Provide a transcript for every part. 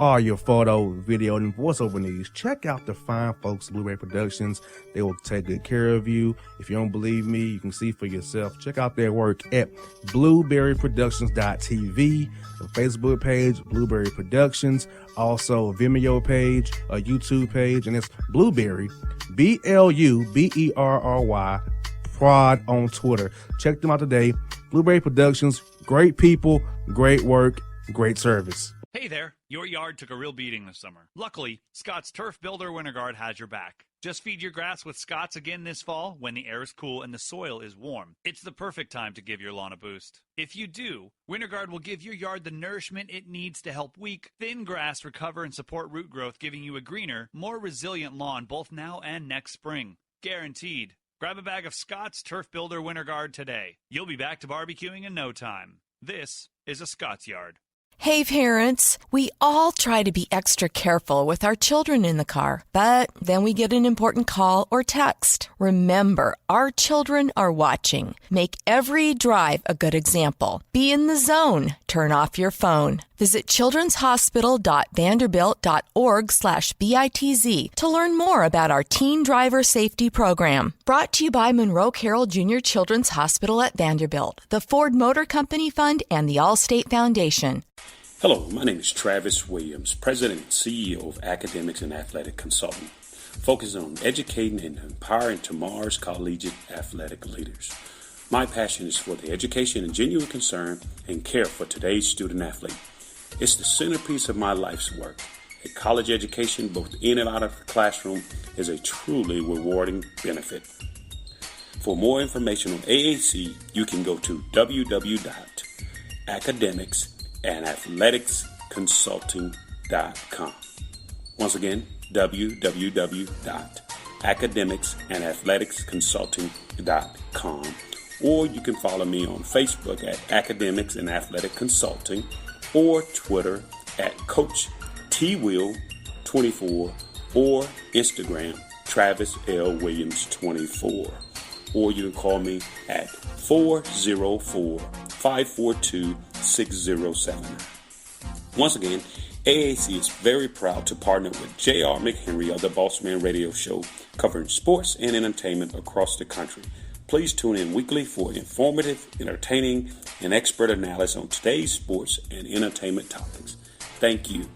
all your photo, video, and voiceover needs, check out the fine folks at Blueberry Productions. They will take good care of you. If you don't believe me, you can see for yourself. Check out their work at blueberryproductions.tv, the Facebook page, Blueberry Productions, also a Vimeo page, a YouTube page, and it's Blueberry, BLUBERRY, Prod on Twitter. Check them out today. Blueberry Productions, great people, great work, great service. Hey there, your yard took a real beating this summer. Luckily, Scott's Turf Builder Winter Guard has your back. Just feed your grass with Scott's again this fall when the air is cool and the soil is warm. It's the perfect time to give your lawn a boost. If you do, Winter Guard will give your yard the nourishment it needs to help weak, thin grass recover and support root growth, giving you a greener, more resilient lawn both now and next spring. Guaranteed. Grab a bag of Scott's Turf Builder Winter Guard today. You'll be back to barbecuing in no time. This is a Scott's Yard. Hey parents, we all try to be extra careful with our children in the car, but then we get an important call or text. Remember, our children are watching. Make every drive a good example. Be in the zone. Turn off your phone. Visit childrenshospital.vanderbilt.org/BITZ to learn more about our teen driver safety program. Brought to you by Monroe Carroll Jr. Children's Hospital at Vanderbilt, the Ford Motor Company Fund, and the Allstate Foundation. Hello, my name is Travis Williams, President and CEO of Academics and Athletic Consulting, focusing on educating and empowering tomorrow's collegiate athletic leaders. My passion is for the education and genuine concern and care for today's student athlete. It's the centerpiece of my life's work. A college education, both in and out of the classroom, is a truly rewarding benefit. For more information on AAC, you can go to www.academicsandathleticsconsulting.com. Once again, www.academicsandathleticsconsulting.com. Or you can follow me on Facebook at Academics and Athletic Consulting, or Twitter at Coach TWill24, or Instagram Travis L. Williams 24. Or you can call me at 404-542-6079. Once again, AAC is very proud to partner with J.R. McHenry of the Bossman Radio Show, covering sports and entertainment across the country. Please tune in weekly for informative, entertaining, and expert analysis on today's sports and entertainment topics. Thank you.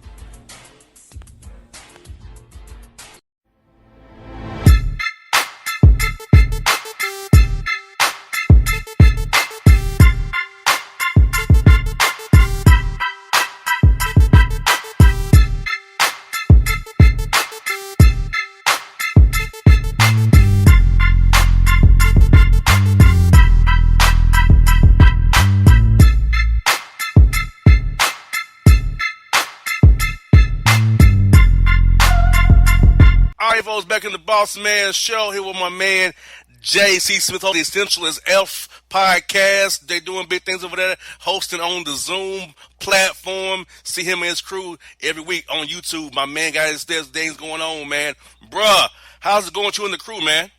Back in the Bossman show here with my man J.C. Smith on the Essential as F podcast. They're doing big things over there, hosting on the Zoom platform. See him and his crew every week on YouTube. My man got his things going on, man. Bruh, how's it going with you and the crew, man?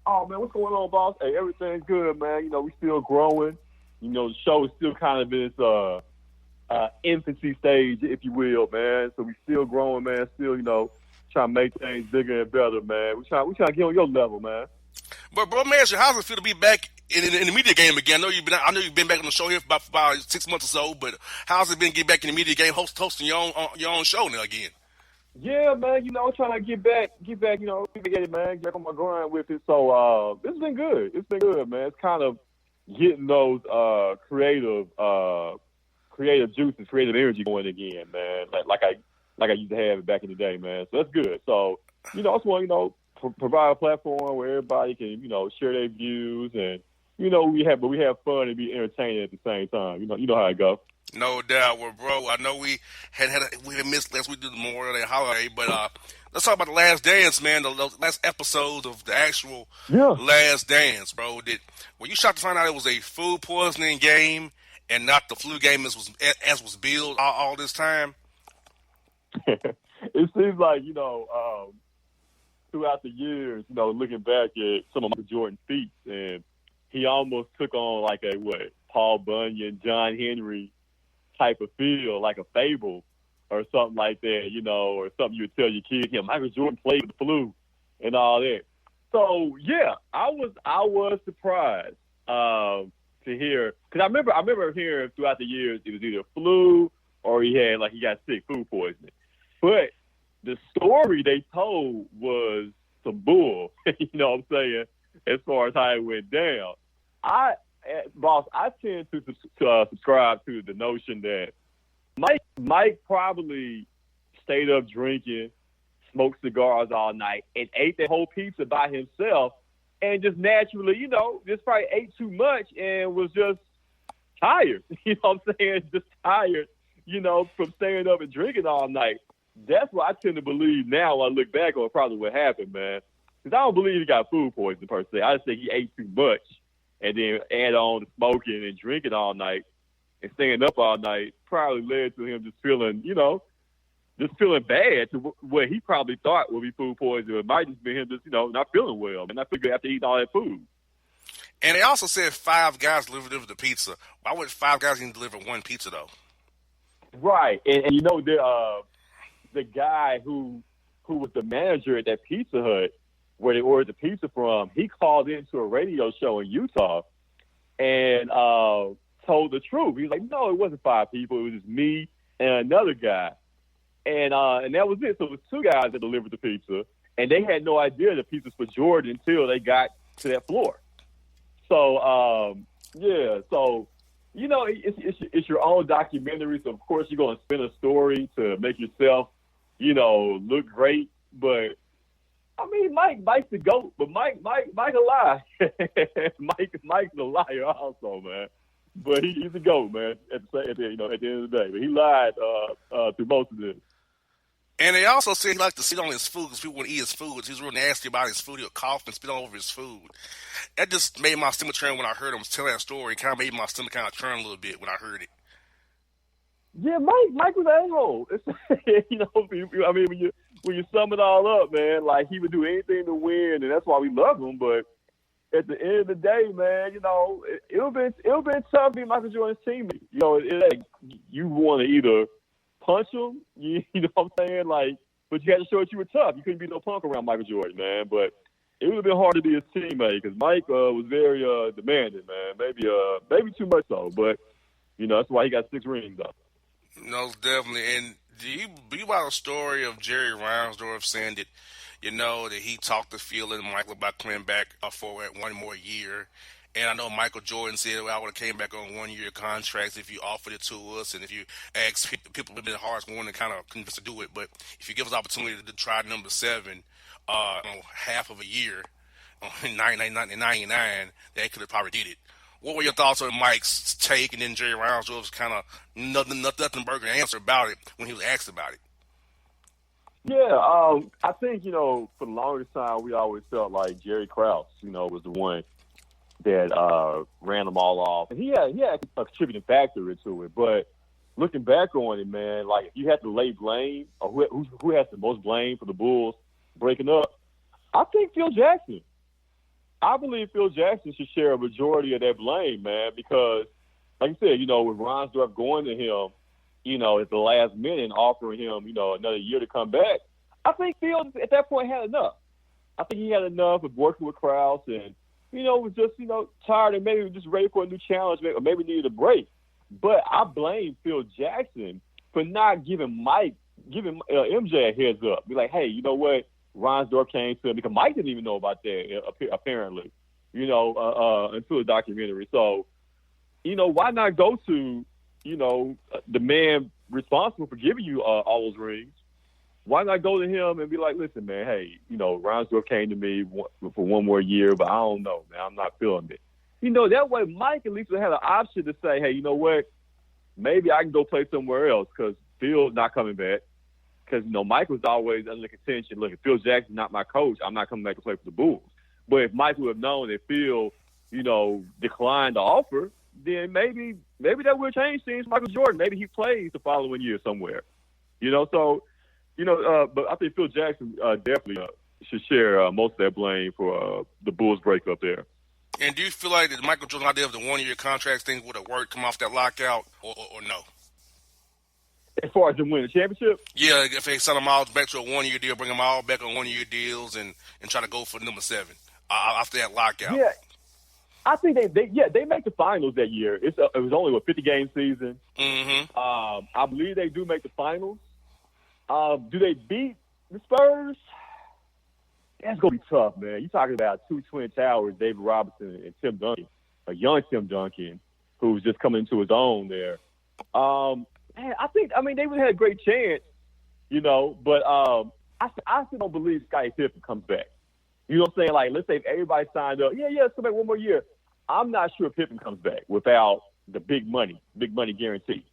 Oh, man, what's going on, boss? Hey, everything's good, man. You know, we still growing. You know, the show is still kind of in its infancy stage, if you will, man. So we still growing, man. Still, you know, trying to make things bigger and better, man. We trying to get on your level, man. But bro, man, how's it feel to be back in the media game again? I know you've been back on the show here for about 6 months or so. But how's it been to get back in the media game, hosting your own show now again? Yeah, man. You know, trying to get back. You know, get it, man. Get back on my grind with it. So it's been good. It's been good, man. It's kind of getting those creative juices, creative energy going again, man. Like I used to have it back in the day, man. So that's good. So, you know, I just want to, you know, provide a platform where everybody can, you know, share their views and, you know, we have fun and be entertaining at the same time. You know how it goes. No doubt. Well, bro, I know we had missed last week due to the Memorial Day holiday, but let's talk about the Last Dance, man. The last episode of the actual Last Dance, bro. Were you shocked to find out it was a food poisoning game and not the flu game as was billed all this time? It seems like, you know, throughout the years, you know, looking back at some of Michael Jordan's feats, and he almost took on like a Paul Bunyan, John Henry type of feel, like a fable or something like that, or something you would tell your kids. Michael Jordan played with the flu and all that. So yeah, I was surprised to hear, because I remember hearing throughout the years it was either flu or he got sick, food poisoning. But the story they told was some bull. You know what I'm saying? As far as how it went down, I tend to subscribe to the notion that Mike probably stayed up drinking, smoked cigars all night, and ate that whole pizza by himself, and just naturally, just probably ate too much and was just tired. You know what I'm saying? Just tired, from staying up and drinking all night. That's what I tend to believe now when I look back on probably what happened, man. Because I don't believe he got food poisoning per se. I just think he ate too much and then add on to smoking and drinking all night and staying up all night probably led to him just feeling bad to what he probably thought would be food poisoning. It might just be him just, not feeling well and not feeling good after eating all that food. And they also said 5 guys delivered the pizza. Why would 5 guys even deliver one pizza, though? Right. And the guy who was the manager at that Pizza Hut where they ordered the pizza from, he called into a radio show in Utah and told the truth. He was like, no, it wasn't 5 people. It was just me and another guy. And that was it. So it was 2 guys that delivered the pizza, and they had no idea the pizza was for Jordan until they got to that floor. So, So, it's your own documentary. So, of course, you're going to spin a story to make yourself, look great. But, I mean, Mike's the GOAT, but Mike a lie. Mike's a liar also, man. But he's a GOAT, man, at the end of the day. But he lied through most of this. And they also said he liked to sit on his food because people wouldn't eat his food. He was real nasty about his food. He would cough and spit all over his food. That just made my stomach turn when I heard him tell that story. It kind of made my stomach kind of turn a little bit when I heard it. Yeah, Mike was an a-hole. I mean, when you sum it all up, man, like he would do anything to win, and that's why we love him. But at the end of the day, man, it'll been tough being Michael Jordan's teammate. You want to either punch him, you know what I'm saying? But you had to show that you were tough. You couldn't be no punk around Michael Jordan, man. But it would have been hard to be his teammate because Mike was very demanding, man. Maybe too much so. But that's why he got 6 rings, though. No, definitely. And do you believe about a story of Jerry Reinsdorf saying that, that he talked to Phil and Michael about coming back for 1 more year? And I know Michael Jordan said, well, I would have came back on 1-year contracts if you offered it to us. And if you ask people have been hard to kind of convince to do it. But if you give us the opportunity to try number 7 half of a year in 1999, they could have probably did it. What were your thoughts on Mike's take and then Jerry Reinsdorf's kind of nothing burger answer about it when he was asked about it? Yeah, I think, for the longest time, we always felt like Jerry Krause, was the one that ran them all off. And he had a contributing factor into it. But looking back on it, man, like if you had to lay blame or who has the most blame for the Bulls breaking up, I think Phil Jackson. I believe Phil Jackson should share a majority of that blame, man, because, like you said, with Reinsdorf going to him, at the last minute and offering him, another year to come back, I think Phil at that point had enough. I think he had enough of working with Krause and, was just, tired and maybe just ready for a new challenge or maybe needed a break. But I blame Phil Jackson for not giving MJ a heads up. Be like, hey, you know what? Reinsdorf came to him because Mike didn't even know about that, apparently, until the documentary. So, why not go to, the man responsible for giving you all those rings? Why not go to him and be like, listen, man, hey, Reinsdorf came to me for 1 more year, but I don't know, man. I'm not feeling it. That way Mike at least would have an option to say, hey, you know what? Maybe I can go play somewhere else because Phil's not coming back. Because, Mike was always under contention. Look, if Phil Jackson's not my coach, I'm not coming back to play for the Bulls. But if Mike would have known that Phil, declined the offer, then maybe that would change things for Michael Jordan. Maybe he plays the following year somewhere. But I think Phil Jackson definitely should share most of that blame for the Bulls breakup there. And do you feel like the Michael Jordan idea of the 1-year contract thing would have worked, come off that lockout, or no? As far as them winning a championship? Yeah, if they send them all back to a 1-year deal, bring them all back on 1-year deals and try to go for number 7 after that lockout. Yeah. I think they make the finals that year. It was only a 50-game season. Mm-hmm. I believe they do make the finals. Do they beat the Spurs? That's gonna be tough, man. You're talking about two twin towers, David Robinson and Tim Duncan, a young Tim Duncan who's just coming into his own there. I mean, they would have had a great chance, but I still don't believe Scottie Pippen comes back. You know what I'm saying? Like, let's say if everybody signed up, let's come back one more year. I'm not sure Pippen comes back without the big money guarantee.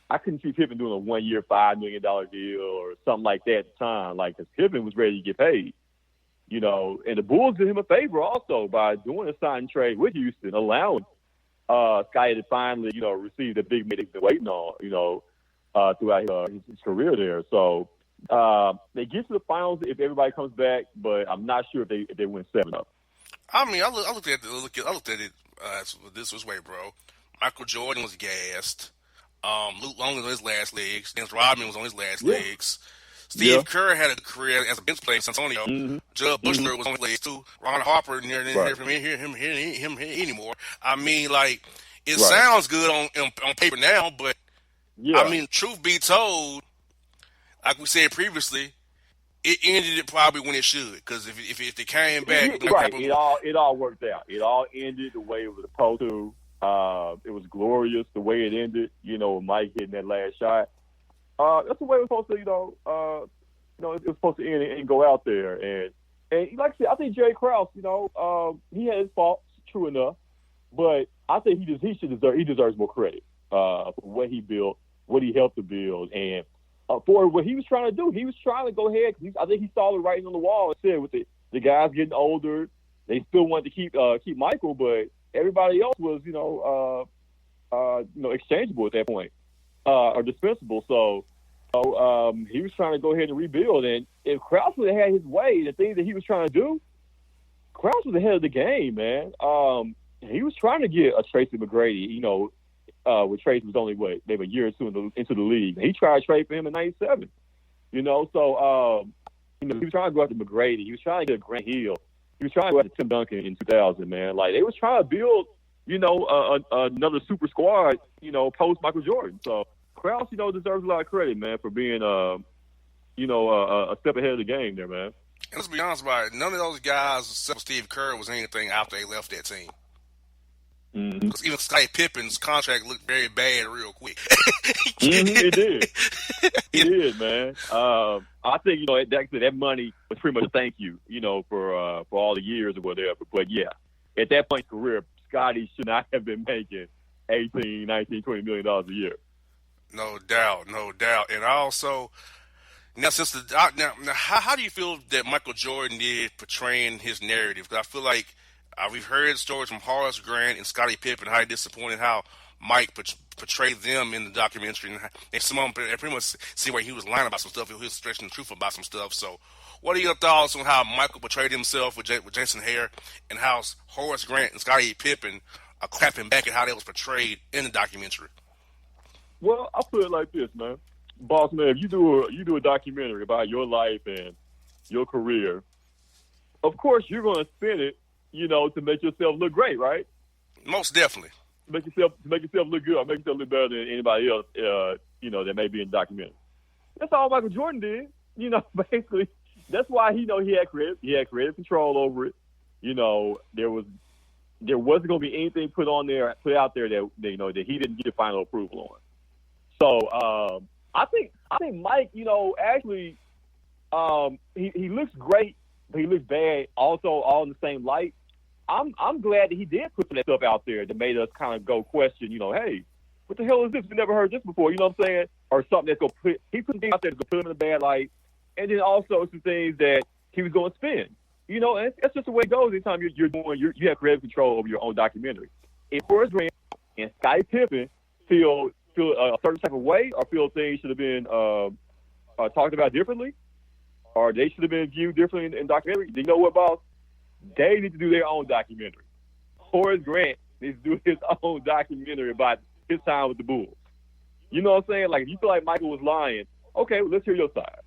I couldn't see Pippen doing a 1-year, $5 million deal or something like that at the time. Like, because Pippen was ready to get paid. And the Bulls did him a favor also by doing a sign trade with Houston, allowing Scottie to finally, receive the big money they've been waiting on, throughout his career there. So they get to the finals if everybody comes back, but I'm not sure if they win 7 up. I mean, I looked at it this way, bro. Michael Jordan was gassed. Luke Longley was on his last legs. Dennis Rodman was on his last legs. Steve Kerr had a career as a bench player in San Antonio. Mm-hmm. Judd Bushler was on his legs too. Ron Harper didn't hear him anymore. I mean, like, it sounds good on paper now, but I mean, truth be told, like we said previously, it ended it probably when it should. Because if they came back, it all worked out. It all ended the way it was supposed to. It was glorious the way it ended. With Mike hitting that last shot. That's the way it was supposed to. It was supposed to end and go out there. And like I said, I think Jerry Krause. He had his faults, true enough, but I think he deserves more credit for what he built, what he helped to build, and for what he was trying to do. He was trying to go ahead. I think he saw the writing on the wall and said, with the guys getting older, they still wanted to keep Michael, but everybody else was, exchangeable at that point, or dispensable. So he was trying to go ahead and rebuild. And if Krause would have had his way, the things that he was trying to do, Krause was ahead of the game, man. He was trying to get a Tracy McGrady, when Tracy was only, maybe a year or two into the league. He tried to trade for him in '97, so he was trying to go after McGrady. He was trying to get a Grant Hill. He was trying to go after Tim Duncan in 2000, man. Like, they was trying to build, another super squad, post Michael Jordan. So Krause, deserves a lot of credit, man, for being, a step ahead of the game there, man. And let's be honest about it, none of those guys, except Steve Kerr, was anything after they left that team. Because even Scottie Pippen's contract looked very bad real quick. It did. It did, man. I think, that money was pretty much a thank you, for all the years or whatever. But, yeah, at that point in his career, Scottie should not have been making $18, $19, $20 million a year. No doubt. And also, now, how do you feel that Michael Jordan did portraying his narrative? Because I feel like we've heard stories from Horace Grant and Scottie Pippen, how disappointed how Mike portrayed them in the documentary, and some of them pretty much see where he was lying about some stuff, he was stretching the truth about some stuff. So, what are your thoughts on how Michael portrayed himself with Jason Hare, and how Horace Grant and Scottie Pippen are clapping back at how that was portrayed in the documentary? Well, I'll put it like this, man. Bossman, if you do a documentary about your life and your career, of course you're going to spin it, to make yourself look great, right? Most definitely. To make yourself look good, or make yourself look better than anybody else, that may be in the documentary. That's all Michael Jordan did. Basically, that's why he had creative control over it. There wasn't going to be anything put out there that that he didn't get final approval on. So I think Mike, actually, he looks great, but he looks bad also, all in the same light. I'm glad that he did put some of that stuff out there that made us kind of go question, hey, what the hell is this? We never heard this before, you know what I'm saying? Or something that's he put things out there to put him in a bad light, and then also some things that he was going to spin. And that's just the way it goes. Anytime you have creative control over your own documentary. If Horace Grant and Scottie Pippen feel a certain type of way, or feel things should have been talked about differently, or they should have been viewed differently in documentary, you know what, boss? They need to do their own documentary. Horace Grant needs to do his own documentary about his time with the Bulls. You know what I'm saying? Like, if you feel like Michael was lying, okay, well, let's hear your side.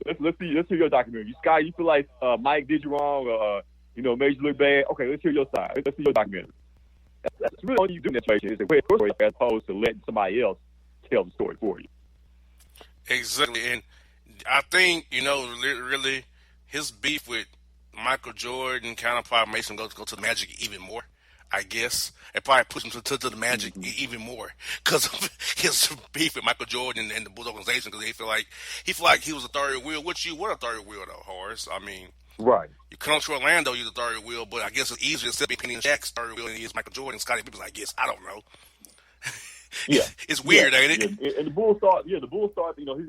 Let's hear your documentary. Scott, you feel like Mike did you wrong, or made you look bad? Okay, let's hear your side. Let's see your documentary. That's really all you do in that situation is a story as opposed to letting somebody else tell the story for you. Exactly, and I think really his beef with Michael Jordan kind of probably makes him go to the Magic even more. I guess it probably pushed him to the Magic even more because of his beef with Michael Jordan and the Bulls organization. Because he feel like he was a third wheel. Which you were a third wheel though, Horace. I mean, right? You come to Orlando, you're the third wheel, but I guess it's easier to be Penny and Shaq's third wheel than he is Michael Jordan, Scottie Pippen. I guess I don't know. Yeah, it's weird, ain't it? Yeah. And the Bulls thought, he's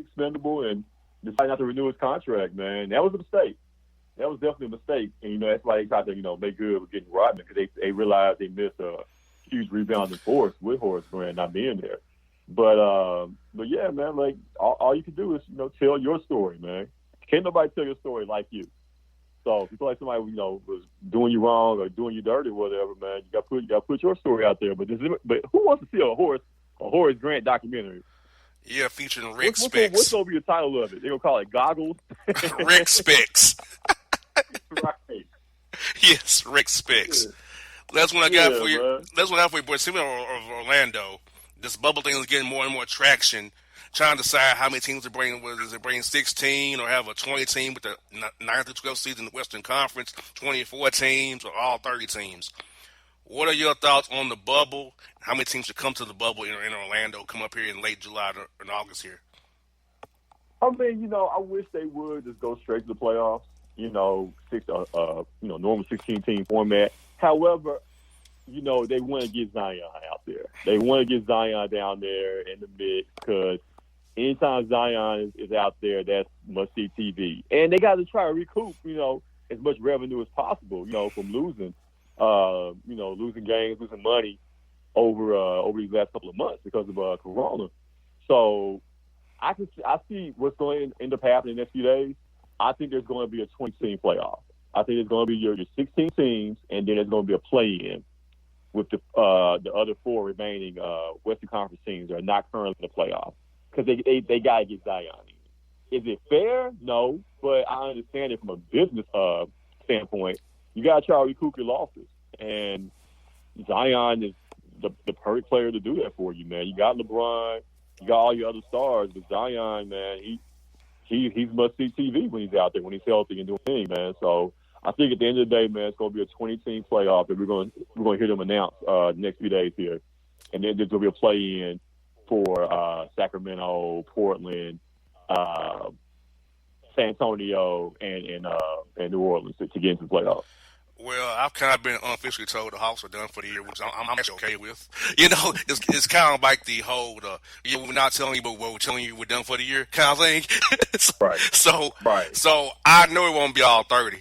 expendable and decided not to renew his contract. Man, that was a mistake. That was definitely a mistake, and that's why they tried to make good with getting Rodman because they realized they missed a huge rebounding force with Horace Grant not being there. But yeah, man, like all you can do is tell your story, man. Can't nobody tell your story like you. So if you feel like somebody was doing you wrong or doing you dirty or whatever, man, you got to put your story out there. But who wants to see a Horace Grant documentary? Yeah, featuring Rick Spicks. What's going to be the title of it? They're going to call it Goggles? Rick Spicks. Right. Yes, Rick Spicks. Yeah. That's what I got for you. Man. That's what I got for you, boy. Speaking of Orlando, this bubble thing is getting more and more traction. Trying to decide how many teams to bring. Does it bring 16 or have a 20 team with the 9 through 12 season in the Western Conference, 24 teams or all 30 teams? What are your thoughts on the bubble? How many teams should come to the bubble in Orlando, come up here in late July or August here? I mean, I wish they would just go straight to the playoffs. Normal 16-team format. However, they want to get Zion out there. They want to get Zion down there in the mix because anytime Zion is out there, that's must-see TV. And they got to try to recoup, as much revenue as possible, from losing, losing games, losing money over these last couple of months because of Corona. So I see what's going to end up happening in the next few days. I think there's going to be a 20-team playoff. I think it's going to be your 16 teams, and then there's going to be a play-in with the other 4 remaining Western Conference teams that are not currently in the playoff because they got to get Zion in. Is it fair? No, but I understand it from a business standpoint. You got to try to recoup your losses, and Zion is the perfect player to do that for you, man. You got LeBron, you got all your other stars, but Zion, man, he's must-see TV when he's out there, when he's healthy and doing things, man. So I think at the end of the day, man, it's going to be a 20-team playoff that we're going to hear them announce the next few days here. And then there's going to be a play-in for Sacramento, Portland, San Antonio, and New Orleans to get into the playoffs. Well, I've kind of been unofficially told the Hawks are done for the year, which I'm actually okay with. It's kind of like the whole, we're not telling you, but we're telling you we're done for the year kind of thing. Right. So I know it won't be all 30.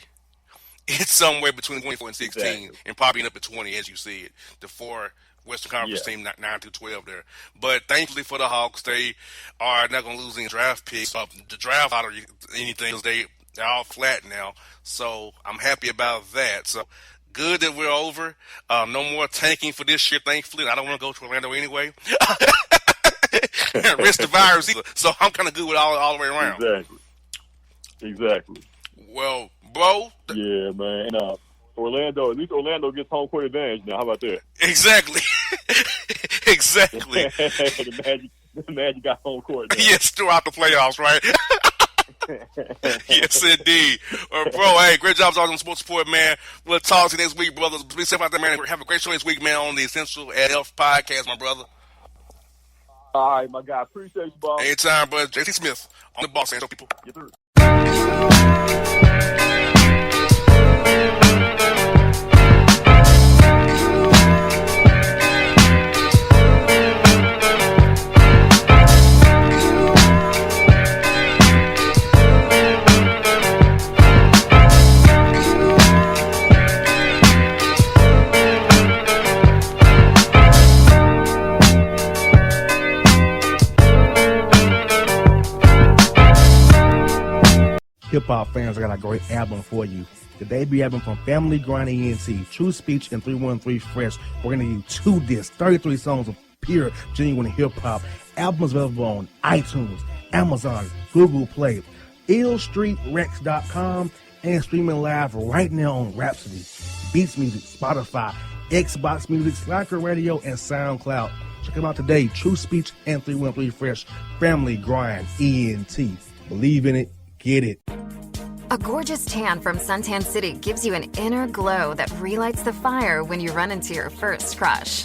It's somewhere between 24 and 16, exactly. And probably up to 20, as you said. The 4 Western Conference team, 9 through 12 there. But thankfully for the Hawks, they are not going to lose any draft picks. The draft out of anything, because they're all flat now. So I'm happy about that. So good that we're over. No more tanking for this year, thankfully. I don't want to go to Orlando anyway. Risk the virus either. So I'm kind of good with all the way around. Exactly. Well, bro. Yeah, man. And Orlando, at least Orlando gets home court advantage now. How about that? Exactly. Exactly. the Magic got home court now. Yes, throughout the playoffs, right? Yes, indeed. Bro, hey, great job on Sports Support, man. We'll talk to you next week, brothers. Be safe out there, man. Have a great show next week, man, on the Essential Health Podcast, my brother. All right, my guy. Appreciate you, boss. Anytime, brother. JT Smith on the Bossman Show, people. Yes, sir. Hip-hop fans, I got a great album for you. The debut album from Family Grind ENT, True Speech and 313 Fresh. We're going to give you 2 discs, 33 songs of pure, genuine hip-hop. Album is available on iTunes, Amazon, Google Play, illstreetrex.com, and streaming live right now on Rhapsody, Beats Music, Spotify, Xbox Music, Slacker Radio, and SoundCloud. Check them out today. True Speech and 313 Fresh, Family Grind, ENT. Believe in it, get it. A gorgeous tan from Suntan City gives you an inner glow that relights the fire when you run into your first crush.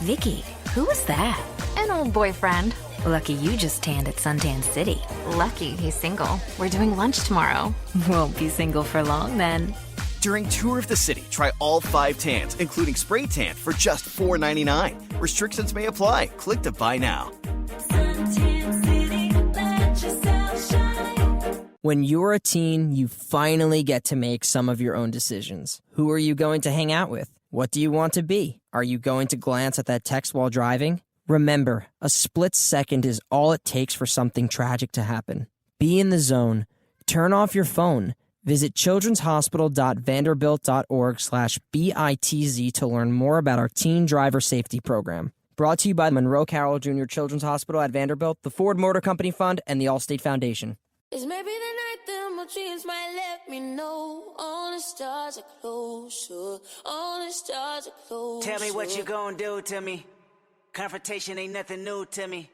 Vicky, who was that? An old boyfriend. Lucky you just tanned at Suntan City. Lucky he's single. We're doing lunch tomorrow. Won't be single for long then. During Tour of the City, try all 5 tans, including spray tan, for just $4.99. Restrictions may apply. Click to buy now. Suntan City, let yourself shine. When you're a teen, you finally get to make some of your own decisions. Who are you going to hang out with? What do you want to be? Are you going to glance at that text while driving? Remember, a split second is all it takes for something tragic to happen. Be in the zone. Turn off your phone. Visit childrenshospital.vanderbilt.org/BITZ to learn more about our teen driver safety program. Brought to you by Monroe Carroll Jr. Children's Hospital at Vanderbilt, the Ford Motor Company Fund, and the Allstate Foundation. It's maybe the night that my dreams might let me know. All the stars are closer. All the stars are closer. Tell me what you gonna do to me. Confrontation ain't nothing new to me.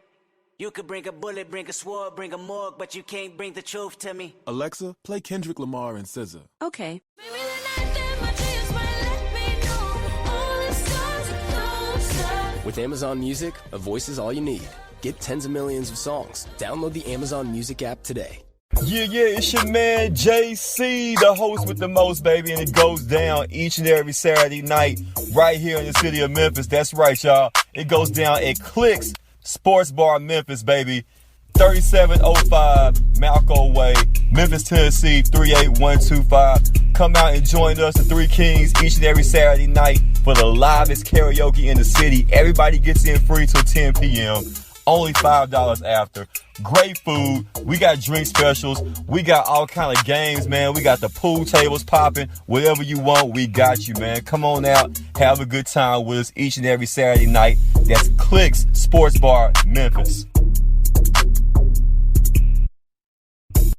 You could bring a bullet, bring a sword, bring a morgue, but you can't bring the truth to me. Alexa, play Kendrick Lamar and SZA. Okay. Maybe the night that my dreams might let me know. All the stars are closer. With Amazon Music, a voice is all you need. Get tens of millions of songs. Download the Amazon Music app today. Yeah, it's your man JC, the host with the most, baby, and it goes down each and every Saturday night right here in the city of Memphis. That's right, y'all. It goes down at Clicks Sports Bar Memphis, baby. 3705 Malco Way, Memphis, Tennessee, 38125. Come out and join us, the Three Kings, each and every Saturday night for the livest karaoke in the city. Everybody gets in free till 10 p.m. Only $5 after. Great food. We got drink specials. We got all kind of games, man. We got the pool tables popping. Whatever you want, we got you, man. Come on out. Have a good time with us each and every Saturday night. That's Clicks Sports Bar, Memphis.